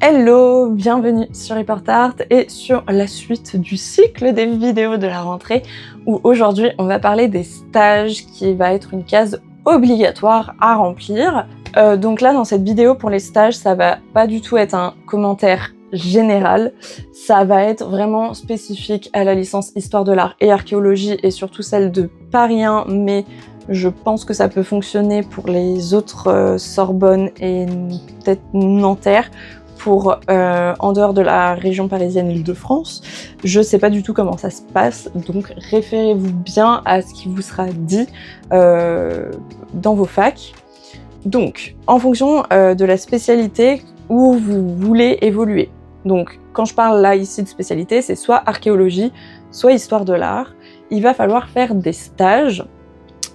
Hello, bienvenue sur Reportart et sur la suite du cycle des vidéos de la rentrée où aujourd'hui on va parler des stages qui va être une case obligatoire à remplir. Donc là dans cette vidéo pour les stages ça va pas du tout être un commentaire général, ça va être vraiment spécifique à la licence Histoire de l'Art et Archéologie et surtout celle de Paris 1, mais je pense que ça peut fonctionner pour les autres Sorbonne et peut-être Nanterre, pour en dehors de la région parisienne Île-de-France. Je sais pas du tout comment ça se passe, donc référez-vous bien à ce qui vous sera dit dans vos facs. Donc, en fonction de la spécialité où vous voulez évoluer. Donc, quand je parle là ici de spécialité, c'est soit archéologie, soit histoire de l'art. Il va falloir faire des stages.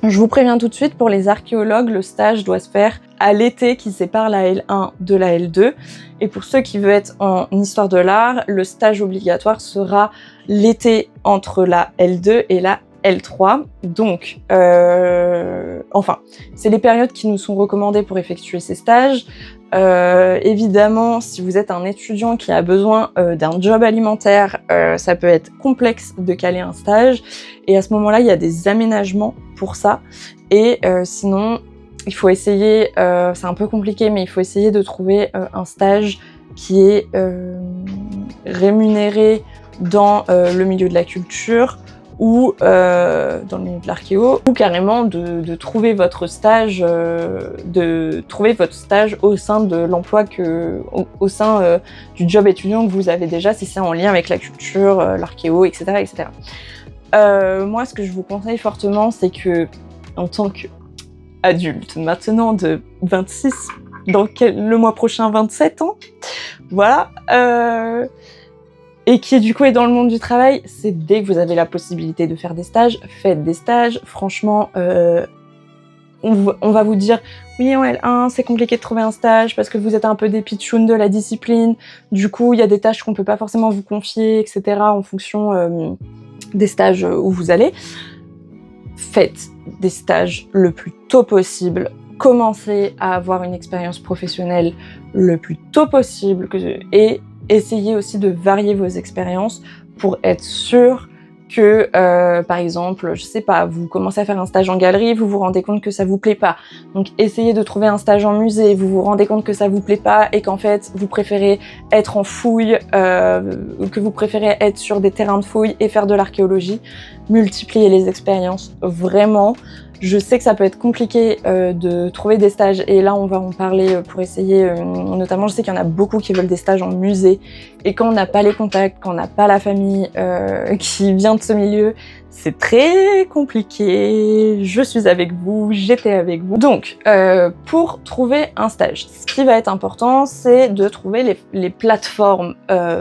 Je vous préviens tout de suite, pour les archéologues, le stage doit se faire à l'été qui sépare la L1 de la L2. Et pour ceux qui veulent être en histoire de l'art, le stage obligatoire sera l'été entre la L2 et la L3. Donc, enfin, c'est les périodes qui nous sont recommandées pour effectuer ces stages. Évidemment, si vous êtes un étudiant qui a besoin d'un job alimentaire, ça peut être complexe de caler un stage. Et à ce moment-là, il y a des aménagements pour ça. Et sinon, il faut essayer, c'est un peu compliqué, mais il faut essayer de trouver un stage qui est rémunéré dans le milieu de la culture ou dans le milieu de l'archéo, ou carrément de trouver votre stage, au sein de l'emploi au sein du job étudiant que vous avez déjà, si c'est en lien avec la culture, l'archéo, etc., etc. Moi, ce que je vous conseille fortement, c'est que, en tant qu'adulte, maintenant de 26, le mois prochain 27 ans, voilà, et qui du coup est dans le monde du travail, c'est dès que vous avez la possibilité de faire des stages, faites des stages. Franchement, on va vous dire oui, en L1 c'est compliqué de trouver un stage parce que vous êtes un peu des pitchouns de la discipline, du coup il y a des tâches qu'on peut pas forcément vous confier, etc. en fonction des stages où vous allez. Faites des stages le plus tôt possible, commencez à avoir une expérience professionnelle le plus tôt possible et essayez aussi de varier vos expériences pour être sûr que, par exemple, je sais pas, vous commencez à faire un stage en galerie, vous vous rendez compte que ça vous plaît pas. Donc essayez de trouver un stage en musée, vous vous rendez compte que ça vous plaît pas et qu'en fait vous préférez être en fouille, que vous préférez être sur des terrains de fouille et faire de l'archéologie. Multipliez les expériences, vraiment. Je sais que ça peut être compliqué de trouver des stages et là on va en parler pour essayer, notamment je sais qu'il y en a beaucoup qui veulent des stages en musée et quand on n'a pas les contacts, quand on n'a pas la famille qui vient de ce milieu, c'est très compliqué. Je suis avec vous, j'étais avec vous. Donc pour trouver un stage, ce qui va être important, c'est de trouver les plateformes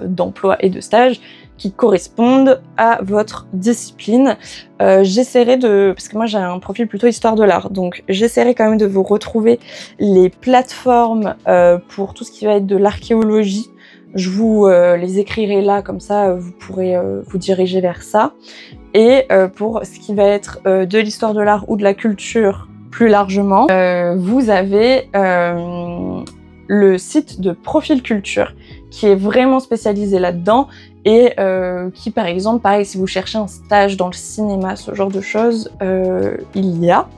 d'emploi et de stage qui correspondent à votre discipline. J'essaierai parce que moi j'ai un profil plutôt histoire de l'art, donc j'essaierai quand même de vous retrouver les plateformes pour tout ce qui va être de l'archéologie. Je vous les écrirai là, comme ça vous pourrez vous diriger vers ça. Et pour ce qui va être de l'histoire de l'art ou de la culture plus largement, vous avez le site de Profil Culture qui est vraiment spécialisé là-dedans et qui, par exemple, pareil, si vous cherchez un stage dans le cinéma, ce genre de choses, il y a.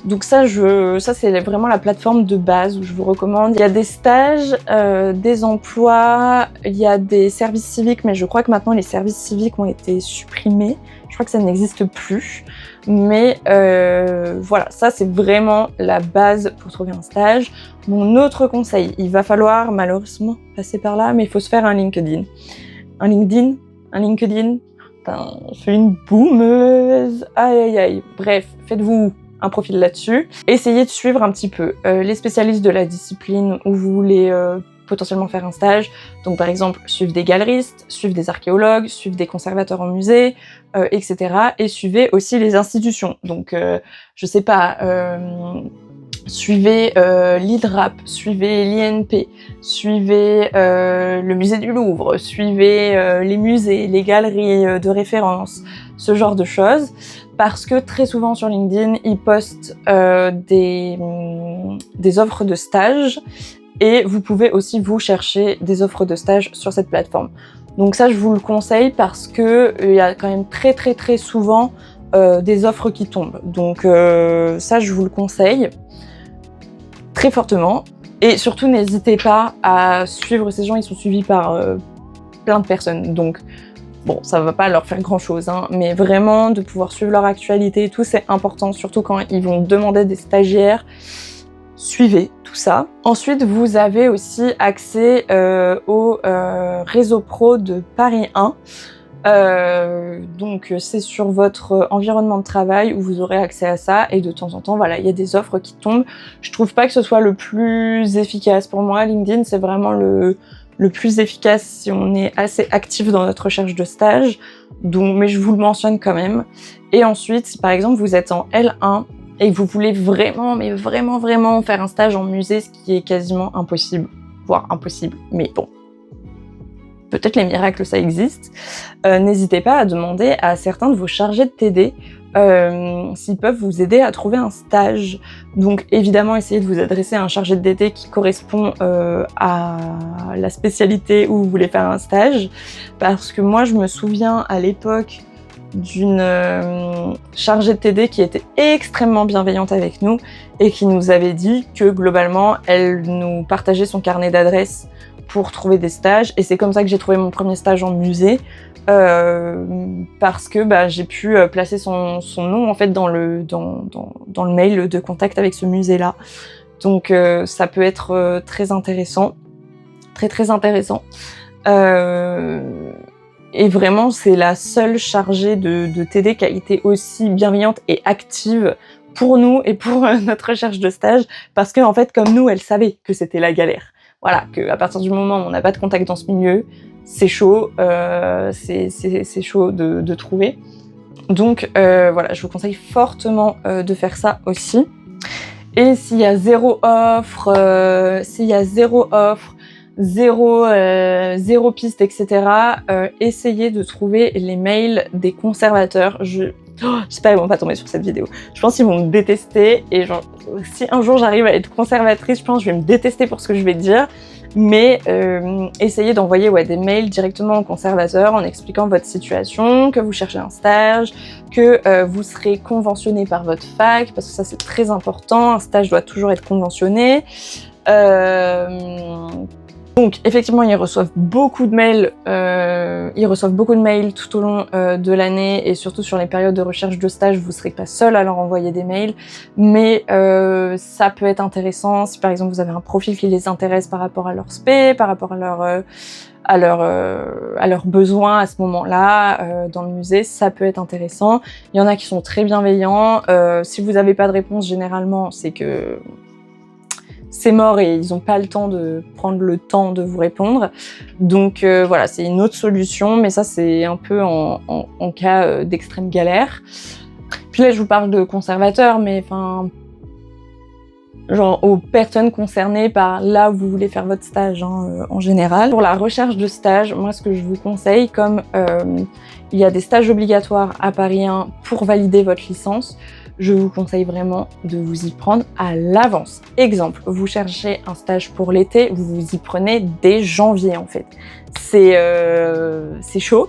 Donc ça c'est vraiment la plateforme de base où je vous recommande. Il y a des stages, des emplois, il y a des services civiques, mais je crois que maintenant les services civiques ont été supprimés. Je crois que ça n'existe plus. Mais voilà, ça c'est vraiment la base pour trouver un stage. Mon autre conseil, il va falloir malheureusement passer par là, mais il faut se faire un LinkedIn. Un LinkedIn, putain, je suis une boomeuse, aïe aïe aïe. Bref, faites-vous un profil là-dessus. Essayez de suivre un petit peu les spécialistes de la discipline où vous voulez potentiellement faire un stage. Donc par exemple, suivre des galeristes, suivre des archéologues, suivre des conservateurs en musée, etc. Et suivez aussi les institutions. Donc je sais pas, suivez l'IDRAP, suivez l'INP, suivez le musée du Louvre, suivez les musées, les galeries de référence, ce genre de choses. Parce que très souvent sur LinkedIn, ils postent des offres de stage Et vous pouvez aussi vous chercher des offres de stage sur cette plateforme. Donc ça, je vous le conseille parce que il y a quand même très souvent des offres qui tombent. Donc ça, je vous le conseille très fortement. Et surtout, n'hésitez pas à suivre ces gens. Ils sont suivis par plein de personnes. Donc bon, ça va pas leur faire grand-chose, hein, mais vraiment de pouvoir suivre leur actualité et tout, c'est important, surtout quand ils vont demander des stagiaires. Suivez tout ça. Ensuite, vous avez aussi accès au réseau pro de Paris 1. Donc c'est sur votre environnement de travail où vous aurez accès à ça, et de temps en temps, voilà, il y a des offres qui tombent. Je trouve pas que ce soit le plus efficace pour moi. LinkedIn, c'est vraiment le plus efficace si on est assez actif dans notre recherche de stage. Donc, mais je vous le mentionne quand même. Et ensuite, si par exemple vous êtes en L1 et que vous voulez vraiment, mais vraiment faire un stage en musée, ce qui est quasiment impossible, voire impossible, mais bon, peut-être les miracles, ça existe, n'hésitez pas à demander à certains de vos chargés de TD s'ils peuvent vous aider à trouver un stage. Donc évidemment, essayez de vous adresser à un chargé de TD qui correspond à la spécialité où vous voulez faire un stage, parce que moi, je me souviens à l'époque d'une chargée de TD qui était extrêmement bienveillante avec nous et qui nous avait dit que globalement, elle nous partageait son carnet d'adresses pour trouver des stages, et c'est comme ça que j'ai trouvé mon premier stage en musée, parce que j'ai pu placer son nom en fait dans le mail de contact avec ce musée-là. Donc ça peut être très intéressant, très intéressant. Et vraiment, c'est la seule chargée de TD qui a été aussi bienveillante et active pour nous et pour notre recherche de stage, parce que en fait, comme nous, elle savait que c'était la galère. Voilà, qu'à partir du moment où on n'a pas de contact dans ce milieu, c'est chaud, c'est chaud de trouver. Donc voilà, je vous conseille fortement de faire ça aussi. Et s'il y a zéro offre, zéro piste, etc., essayez de trouver les mails des conservateurs. J'espère qu'ils vont pas tomber sur cette vidéo. Je pense qu'ils vont me détester, et genre, si un jour j'arrive à être conservatrice, je pense que je vais me détester pour ce que je vais dire. Mais essayez d'envoyer des mails directement au conservateur en expliquant votre situation, que vous cherchez un stage, que vous serez conventionné par votre fac, parce que ça c'est très important, un stage doit toujours être conventionné. Donc effectivement, ils reçoivent beaucoup de mails tout au long de l'année, et surtout sur les périodes de recherche de stage, vous ne serez pas seul à leur envoyer des mails, mais ça peut être intéressant si par exemple vous avez un profil qui les intéresse par rapport à leur spé, par rapport à leurs besoins à ce moment-là dans le musée, ça peut être intéressant. Il y en a qui sont très bienveillants. Si vous n'avez pas de réponse, généralement, c'est que c'est mort et ils n'ont pas le temps de prendre le temps de vous répondre. Donc voilà, c'est une autre solution, mais ça c'est un peu en cas d'extrême galère. Puis là je vous parle de conservateurs, mais enfin, genre aux personnes concernées par là où vous voulez faire votre stage en général. Pour la recherche de stage, moi ce que je vous conseille, comme il y a des stages obligatoires à Paris 1 pour valider votre licence, je vous conseille vraiment de vous y prendre à l'avance. Exemple, vous cherchez un stage pour l'été, vous vous y prenez dès janvier en fait. C'est chaud,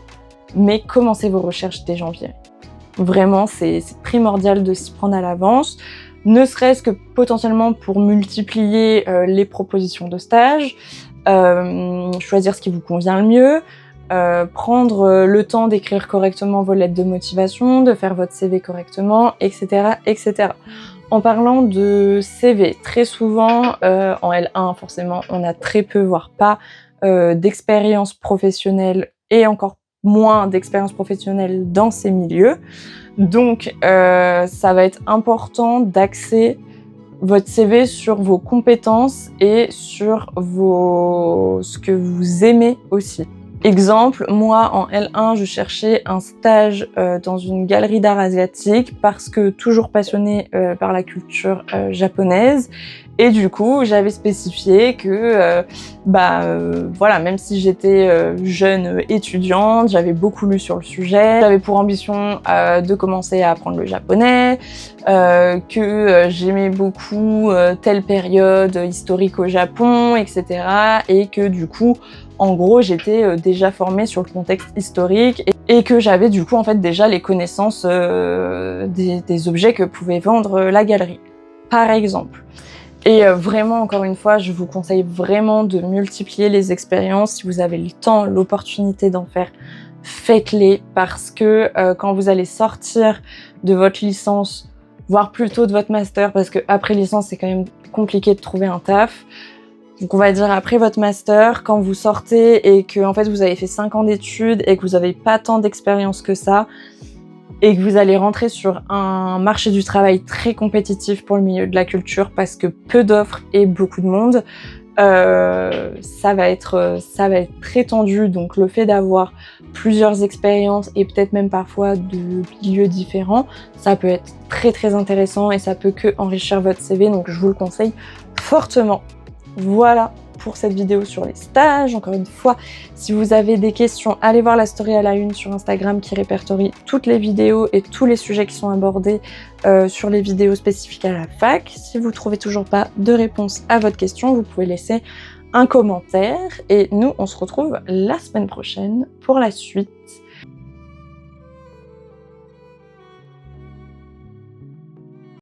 mais commencez vos recherches dès janvier. Vraiment, c'est primordial de s'y prendre à l'avance, ne serait-ce que potentiellement pour multiplier les propositions de stage, choisir ce qui vous convient le mieux, prendre le temps d'écrire correctement vos lettres de motivation, de faire votre CV correctement, etc., etc. En parlant de CV, très souvent, en L1, forcément, on a très peu, voire pas, d'expérience professionnelle, et encore moins d'expérience professionnelle dans ces milieux. Donc, ça va être important d'axer votre CV sur vos compétences et sur ce que vous aimez aussi. Exemple, moi en L1, je cherchais un stage dans une galerie d'art asiatique parce que toujours passionnée par la culture japonaise. Et du coup, j'avais spécifié que, voilà, même si j'étais jeune étudiante, j'avais beaucoup lu sur le sujet, j'avais pour ambition de commencer à apprendre le japonais, que j'aimais beaucoup telle période historique au Japon, etc. Et que du coup, en gros, j'étais déjà formée sur le contexte historique et que j'avais du coup en fait déjà les connaissances des objets que pouvait vendre la galerie, par exemple. Et vraiment, encore une fois, je vous conseille vraiment de multiplier les expériences. Si vous avez le temps, l'opportunité d'en faire, faites-les parce que quand vous allez sortir de votre licence, voire plutôt de votre master, parce que après licence, c'est quand même compliqué de trouver un taf. Donc on va dire après votre master, quand vous sortez et que en fait vous avez fait 5 ans d'études et que vous n'avez pas tant d'expérience que ça, et que vous allez rentrer sur un marché du travail très compétitif pour le milieu de la culture parce que peu d'offres et beaucoup de monde, ça va être très tendu. Donc le fait d'avoir plusieurs expériences et peut-être même parfois de milieux différents, ça peut être très très intéressant et ça peut que enrichir votre CV, donc je vous le conseille fortement. Voilà pour cette vidéo sur les stages. Encore une fois, si vous avez des questions, allez voir la story à la une sur Instagram qui répertorie toutes les vidéos et tous les sujets qui sont abordés sur les vidéos spécifiques à la fac. Si vous trouvez toujours pas de réponse à votre question, vous pouvez laisser un commentaire et nous on se retrouve la semaine prochaine pour la suite.